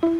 صدقہ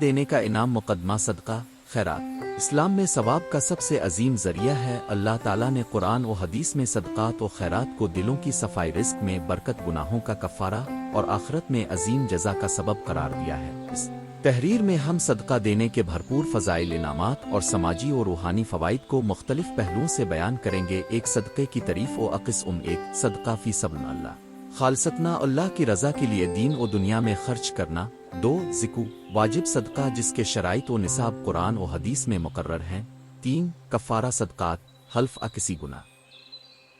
دینے کا انعام مقدمہ صدقہ خیرات اسلام میں ثواب کا سب سے عظیم ذریعہ ہے۔ اللہ تعالیٰ نے قرآن و حدیث میں صدقات و خیرات کو دلوں کی صفائی، رزق میں برکت، گناہوں کا کفارہ اور آخرت میں عظیم جزا کا سبب قرار دیا ہے۔ اس تحریر میں ہم صدقہ دینے کے بھرپور فضائل، انعامات اور سماجی و روحانی فوائد کو مختلف پہلوؤں سے بیان کریں گے۔ ایک، صدقے کی تعریف و اقسام۔ ایک، صدقہ فی سبیل اللہ، خالصتنا اللہ کی رضا کے لیے دین و دنیا میں خرچ کرنا۔ دو، ذکو، واجب صدقہ جس کے شرائط و نصاب قرآن و حدیث میں مقرر ہیں۔ تین، کفارہ صدقات، حلف کسی گناہ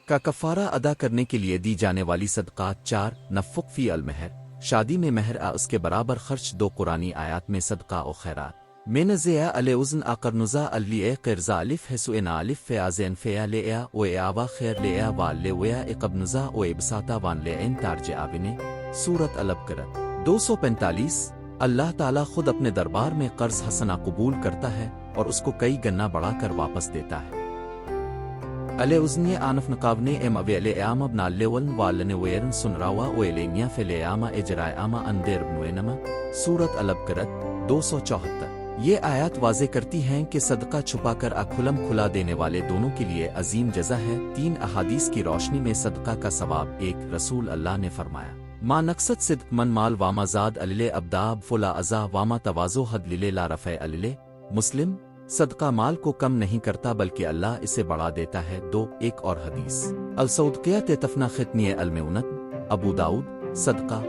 کا کفارہ ادا کرنے کے لیے دی جانے والی صدقات۔ چار، نفق فی المہر، شادی میں مہر اس کے برابر خرچ۔ دو، قرآنی آیات میں صدقہ و خیرات من زیا علی ازن اقرنزا علی قرزا الف حسن الف فیازن فیا لیا و اعوا خیر لیا و لویا اقبنزا و ابساتا وان لعن تارج آبنے۔ سورت البقرہ 245۔ اللہ تعالیٰ خود اپنے دربار میں قرض حسنہ قبول کرتا ہے اور اس کو کئی گنا بڑھا کر واپس دیتا ہے۔ علی ازنی آنف نقابنے ام اوی علی اعام ابن لیون والن ویرن سنراوا و الینیا فی اعام اجرائے اعام اندیر بنوینما۔ سورت البقرہ 274۔ یہ آیات واضح کرتی ہیں کہ صدقہ چھپا کر کھلم کھلا دینے والے دونوں کے لیے عظیم جزا ہے۔ تین، احادیث کی روشنی میں صدقہ کا ثواب۔ ایک، رسول اللہ نے فرمایا، ما نقصد صدق من مال واما زاد علیل ابداب فلا ازا واما توازو حد لیلے لا رفع علیل۔ مسلم، صدقہ مال کو کم نہیں کرتا بلکہ اللہ اسے بڑھا دیتا ہے۔ دو، ایک اور حدیث الصدقیات تفنا ختنی المونت، ابو داؤد، صدقہ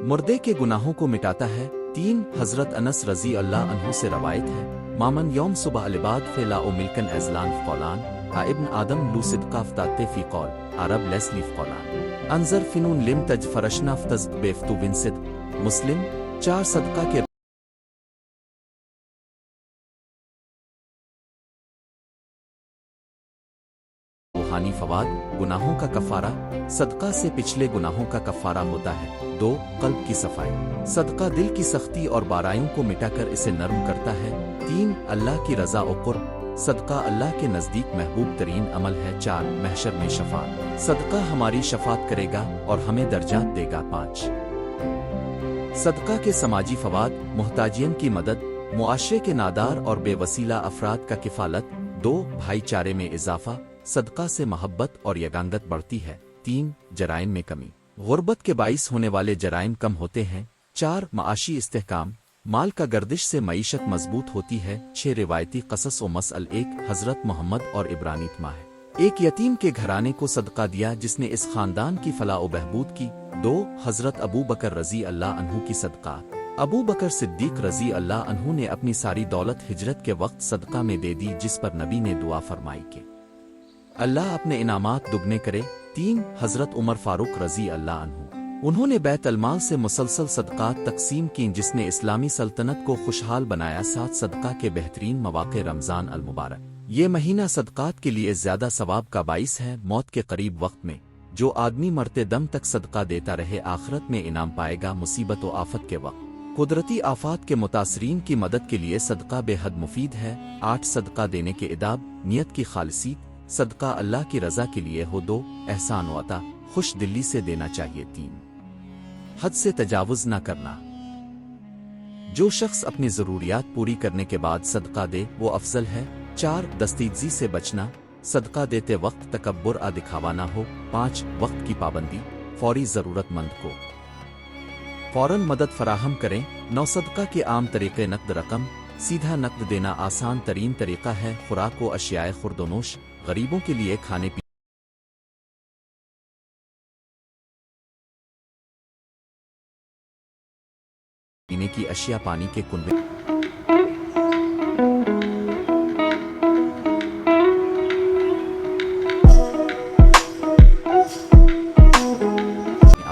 مردے کے گناہوں کو مٹاتا ہے۔ تین، حضرت انس رضی اللہ عنہ سے روایت ہے، مامن یوم صبح العباد فلا او ملکن ازلان فقولان ابن آدم لو صدقہ فتاتے فی قول عرب لیسلی فقولان انظر فنون لم تج فرشنا فتزد بیفتو بن صدق۔ مسلم۔ چار، صدقہ کے روحانی فوائد۔ گناہوں کا کفارہ، صدقہ سے پچھلے گناہوں کا کفارہ ہوتا ہے۔ دو، قلب کی صفائی، صدقہ دل کی سختی اور بارائیوں کو مٹا کر اسے نرم کرتا ہے۔ تین، اللہ کی رضا و قرب، صدقہ اللہ کے نزدیک محبوب ترین عمل ہے۔ چار، محشر میں شفاعت، صدقہ ہماری شفاعت کرے گا اور ہمیں درجات دے گا۔ پانچ، صدقہ کے سماجی فوائد، محتاجین کی مدد، معاشرے کے نادار اور بے وسیلہ افراد کا کفالت۔ دو، بھائی چارے میں اضافہ، صدقہ سے محبت اور یگانگت بڑھتی ہے۔ تین، جرائم میں کمی، غربت کے باعث ہونے والے جرائم کم ہوتے ہیں۔ چار، معاشی استحکام، مال کا گردش سے معیشت مضبوط ہوتی ہے۔ چھ، روایتی قصص و مسئل۔ ایک، حضرت محمد اور ابرانیت ماہ، ایک یتیم کے گھرانے کو صدقہ دیا جس نے اس خاندان کی فلاح و بہبود کی۔ دو، حضرت ابو بکر رضی اللہ عنہ کی صدقات، ابو بکر صدیق رضی اللہ عنہ نے اپنی ساری دولت ہجرت کے وقت صدقہ میں دے دی جس پر نبی نے دعا فرمائی کہ اللہ اپنے انعامات دگنے کرے۔ تین، حضرت عمر فاروق رضی اللہ عنہ، انہوں نے بیت المال سے مسلسل صدقات تقسیم کیں جس نے اسلامی سلطنت کو خوشحال بنایا۔ ساتھ، صدقہ کے بہترین مواقع۔ رمضان المبارک، یہ مہینہ صدقات کے لیے زیادہ ثواب کا باعث ہے۔ موت کے قریب وقت میں جو آدمی مرتے دم تک صدقہ دیتا رہے آخرت میں انعام پائے گا۔ مصیبت و آفت کے وقت قدرتی آفات کے متاثرین کی مدد کے لیے صدقہ بے حد مفید ہے۔ آٹھ، صدقہ دینے کے آداب، نیت کی خالصیت، صدقہ اللہ کی رضا کے لیے ہو۔ دو، احسان و عطا، خوش دلی سے دینا چاہیے۔ تین، حد سے تجاوز نہ کرنا، جو شخص اپنی ضروریات پوری کرنے کے بعد صدقہ دے وہ افضل ہے۔ چار، دستیزی سے بچنا، صدقہ دیتے وقت تکبر دکھاوا نہ ہو۔ پانچ، وقت کی پابندی، فوری ضرورت مند کو فوراً مدد فراہم کریں۔ نو، صدقہ کے عام طریقے، نقد رقم، سیدھا نقد دینا آسان ترین طریقہ ہے۔ خوراک و اشیاء خورد و نوش، غریبوں کے لیے کھانے پینے کی اشیاء، پانی کے کنویں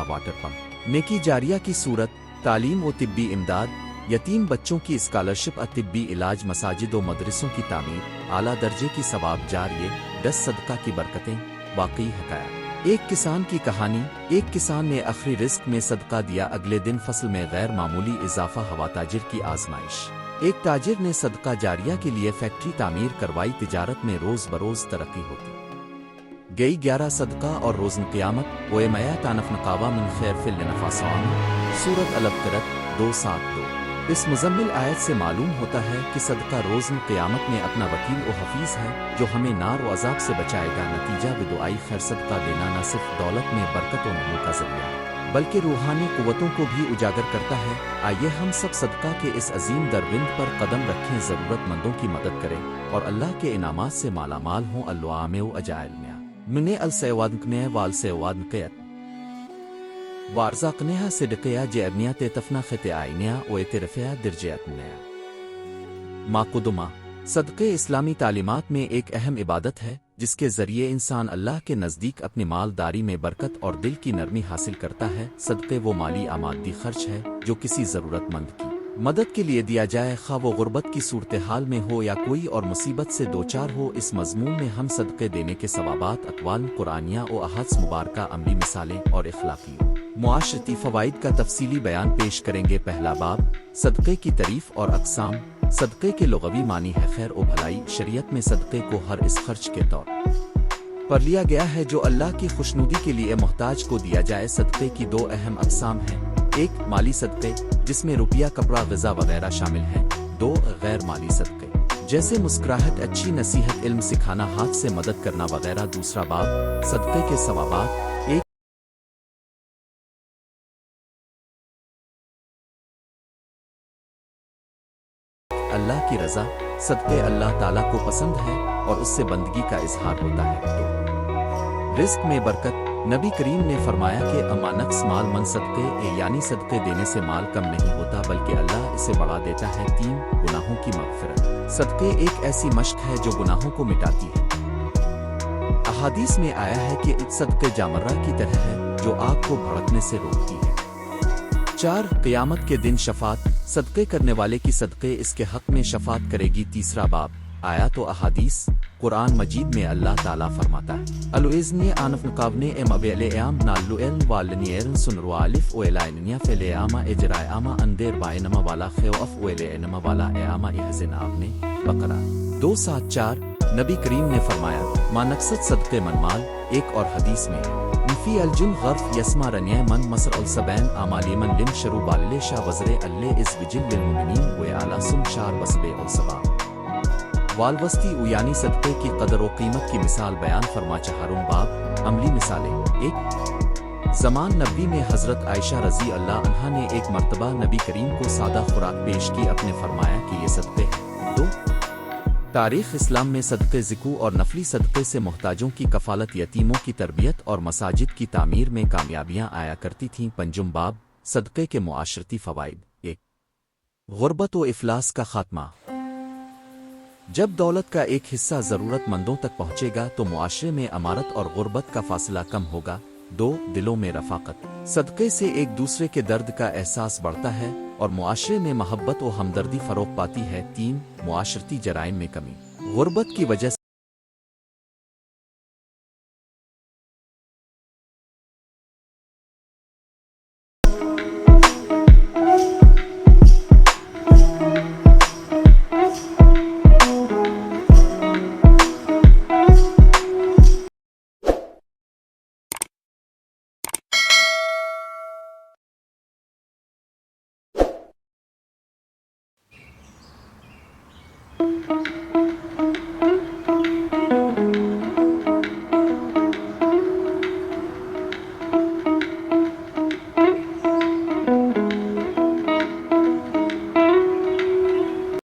واٹر پمپ۔ نیکی جاریہ کی صورت، تعلیم و طبی امداد، یتیم بچوں کی اسکالرشپ، طبی علاج، مساجد و مدرسوں کی تعمیر، اعلیٰ درجے کی ثواب جاریہ۔ 10، صدقہ کی برکتیں، واقعی حکایات۔ ایک کسان کی کہانی۔ ایک کسان نے آخری رزق میں صدقہ دیا، اگلے دن فصل میں غیر معمولی اضافہ ہوا۔ تاجر کی آزمائش۔ ایک تاجر نے صدقہ جاریہ کے لیے فیکٹری تعمیر کروائی، تجارت میں روز بروز ترقی ہوتی گئی۔ 11 صدقہ اور روزن قیامت و میا تانف نقاوہ من خیر فل نفاسان سورت الابقرۃ 272۔ اس مزمل آیت سے معلوم ہوتا ہے کہ صدقہ روزن قیامت میں اپنا وکیل و حفیظ ہے جو ہمیں نار و عذاب سے بچائے گا۔ نتیجہ بدعائی خیر، صدقہ دینا نہ صرف دولت میں برکت و نمو کا ذریعہ ہے بلکہ روحانی قوتوں کو بھی اجاگر کرتا ہے۔ آئیے ہم سب صدقہ کے اس عظیم دروند پر قدم رکھیں، ضرورت مندوں کی مدد کریں اور اللہ کے انعامات سے مالا مال ہوں۔ اللوام و اجائل میاں من السیوادنکنے والسیوادنکیت وارزاقنیہ صدقیہ جیبنیہ تفنا خطعائنیہ و اترفیہ درجیتنیہ ماقدمہ۔ صدقے اسلامی تعلیمات میں ایک اہم عبادت ہے جس کے ذریعے انسان اللہ کے نزدیک اپنی مالداری میں برکت اور دل کی نرمی حاصل کرتا ہے۔ صدقے وہ مالی آمادی خرچ ہے جو کسی ضرورت مند کی مدد کے لیے دیا جائے، خواہ وہ غربت کی صورتحال میں ہو یا کوئی اور مصیبت سے دوچار ہو۔ اس مضمون میں ہم صدقے دینے کے ثوابات، اقوال قرآنیہ و احادیث مبارکہ، عملی مثالیں اور اخلاقی معاشرتی فوائد کا تفصیلی بیان پیش کریں گے۔ پہلا باب، صدقے کی تعریف اور اقسام۔ صدقے کے لغوی معنی ہے خیر و بھلائی۔ شریعت میں صدقے کو ہر اس خرچ کے طور پر لیا گیا ہے جو اللہ کی خوشنودی کے لیے محتاج کو دیا جائے۔ صدقے کی دو اہم اقسام ہیں: ایک مالی صدقے جس میں روپیہ، کپڑا، غذا وغیرہ شامل ہیں۔ دو غیر مالی صدقے جیسے مسکراہٹ، اچھی نصیحت، علم سکھانا، ہاتھ سے مدد کرنا وغیرہ۔ دوسرا باب، صدقے کے ثوابات۔ ایک اللہ کی رضا۔ صدقے اللہ تعالیٰ کو پسند ہے اور اس سے بندگی کا اظہار ہوتا ہے۔ دو رزق میں برکت۔ نبی کریم نے فرمایا کہ اما نقص مال من صدقے، یعنی صدقے دینے سے مال کم نہیں ہوتا بلکہ اللہ اسے بڑھا دیتا ہے۔ 3 گناہوں کی مغفرت۔ صدقے ایک ایسی مشق ہے جو گناہوں کو مٹاتی ہے۔ احادیث میں آیا ہے کہ صدقے جامرہ کی طرح ہے جو آگ کو بھڑکنے سے روکتی ہے۔ 4 قیامت کے دن شفاعت۔ صدقے کرنے والے کی صدقے اس کے حق میں شفاعت کرے گی۔ تیسرا باب، آیات و احادیث۔ قرآن مجید میں اللہ تعالیٰ فرماتا ہے الوزنی آنف نقابنے ام ابیلیام نالوئن والنیرن سنروالف ویلائنیا فیلیاما اجرائیاما اندیر بائنما والا خیوف ویلینما والا ایاما احزن آبنے بقرہ 274۔ نبی کریم نے فرمایا ما نقصد صدقے من مال۔ ایک اور حدیث میں فی الجن غرف یسما رنیا من مصر السبین آمالی من لم شروع باللے شاہ وزر اللہ از وجل للمؤمنین و اعلیٰ سم شار بسبے الصبا والوسطی یعنی صدقے کی قدر و قیمت کی مثال بیان فرما۔ چہارم باب، عملی مثالیں۔ ایک زمان نبی میں حضرت عائشہ رضی اللہ عنہا نے ایک مرتبہ نبی کریم کو سادہ خوراک پیش کی، اپنے فرمایا کہ یہ صدقے ہیں۔ 2 تاریخ اسلام میں صدقے ذکو اور نفلی صدقے سے محتاجوں کی کفالت، یتیموں کی تربیت اور مساجد کی تعمیر میں کامیابیاں آیا کرتی تھیں۔ پنجم باب، صدقے کے معاشرتی فوائد۔ 1 غربت و افلاس کا خاتمہ۔ جب دولت کا ایک حصہ ضرورت مندوں تک پہنچے گا تو معاشرے میں امارت اور غربت کا فاصلہ کم ہوگا۔ 2 دلوں میں رفاقت۔ صدقے سے ایک دوسرے کے درد کا احساس بڑھتا ہے اور معاشرے میں محبت و ہمدردی فروغ پاتی ہے۔ 3 معاشرتی جرائم میں کمی۔ غربت کی وجہ سے